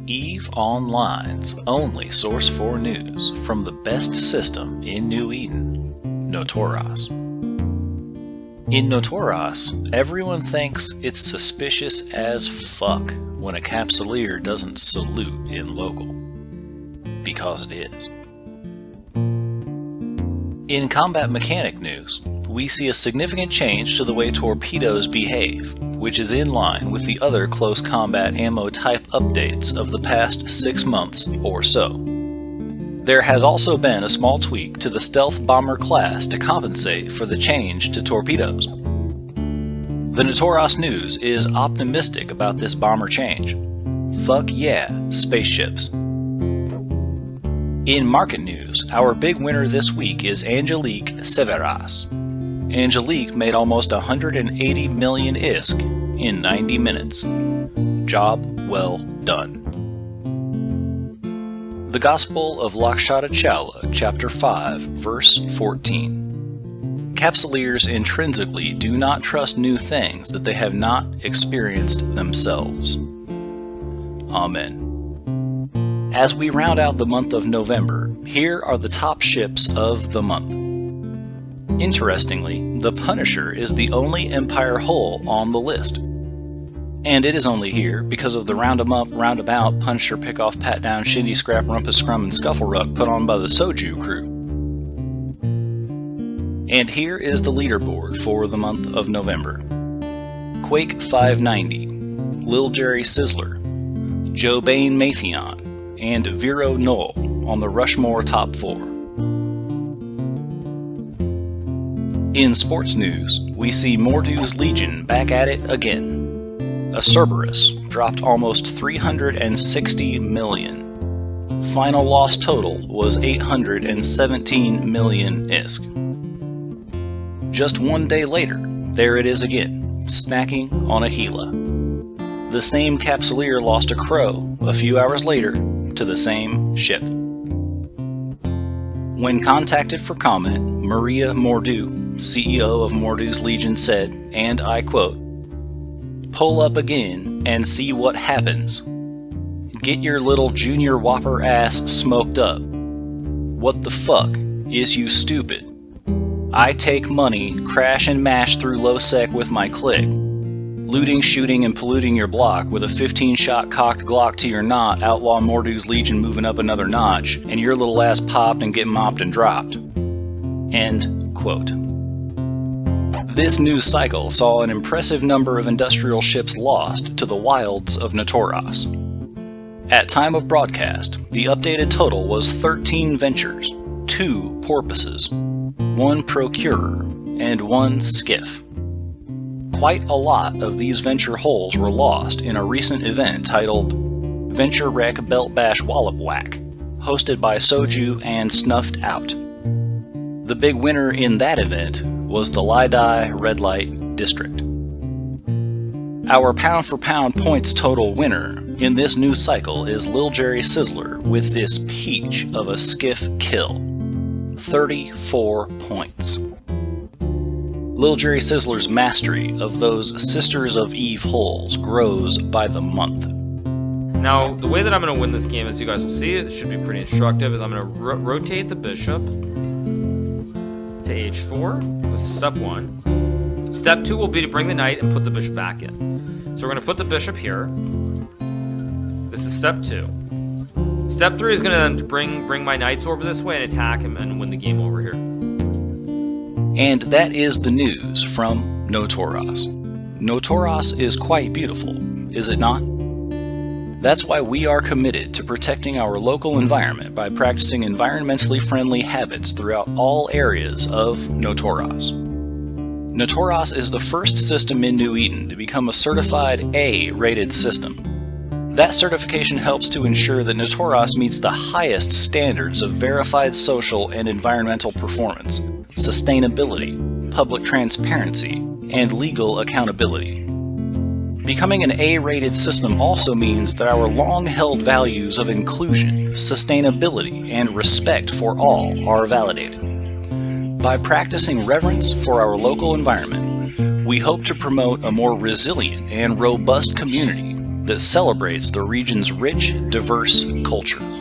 EVE Online's only source for news from the best system in New Eden, Notoras. In Notoras, everyone thinks it's suspicious as fuck when a Capsuleer doesn't salute in local. Because it is. In combat mechanic news, we see a significant change to the way torpedoes behave, which is in line with the other close combat ammo type updates of the past 6 months or so. There has also been a small tweak to the stealth bomber class to compensate for the change to torpedoes. The Notoras news is optimistic about this bomber change. Fuck yeah, spaceships. In market news, our big winner this week is Angelique Severas. Angelique made almost 180 million ISK in 90 minutes. Job well done. The Gospel of Lakshata Chowla, Chapter 5, Verse 14. Capsuleers intrinsically do not trust new things that they have not experienced themselves. Amen. As we round out the month of November, here are the top ships of the month. Interestingly, the Punisher is the only Empire hull on the list. And it is only here because of the round 'em up, roundabout, Punisher pick-off, pat-down, shindy, scrap, rumpus, scrum, and scuffle rug put on by the Soju crew. And here is the leaderboard for the month of November. Quake 590, Lil Jerry Sizzler, Joe Bain Matheon, and Vero Knoll on the Rushmore Top 4. In sports news, we see Mordu's Legion back at it again. A Cerberus dropped almost 360 million. Final loss total was 817 million ISK. Just one day later, there it is again, snacking on a Gila. The same Capsuleer lost a Crow a few hours later to the same ship. When contacted for comment, Maria Mordu, CEO of Mordu's Legion, said, and I quote, "Pull up again and see what happens. Get your little junior whopper ass smoked up. What the fuck is you stupid? I take money, crash and mash through low sec with my click. Looting, shooting, and polluting your block with a 15-shot cocked Glock to your knot, outlaw Mordu's Legion moving up another notch, and your little ass popped and get mopped and dropped." End quote. This news cycle saw an impressive number of industrial ships lost to the wilds of Notoras. At time of broadcast, the updated total was 13 Ventures, 2 Porpoises, 1 Procurer, and 1 Skiff. Quite a lot of these Venture hulls were lost in a recent event titled Venture Wreck Belt Bash Wallop Whack, hosted by Soju and Snuffed Out. The big winner in that event was the Lydai Red Light District. Our pound-for-pound points total winner in this news cycle is Lil Jerry Sizzler with this peach of a Skiff kill. 34 points. Lil Jerry Sizzler's mastery of those Sisters of Eve hulls grows by the month. Now, the way that I'm going to win this game, as you guys will see, it should be pretty instructive, is I'm going to rotate the bishop to h4. This is step 1. Step 2 will be to bring the knight and put the bishop back in. So we're going to put the bishop here. This is step 2. Step 3 is going to bring my knights over this way and attack him and win the game over here. And that is the news from Notoras. Notoras is quite beautiful, is it not? That's why we are committed to protecting our local environment by practicing environmentally friendly habits throughout all areas of Notoras. Notoras is the first system in New Eden to become a certified A-rated system. That certification helps to ensure that Notoras meets the highest standards of verified social and environmental performance, sustainability, public transparency, and legal accountability. Becoming an A-rated system also means that our long-held values of inclusion, sustainability, and respect for all are validated. By practicing reverence for our local environment, we hope to promote a more resilient and robust community that celebrates the region's rich, diverse culture.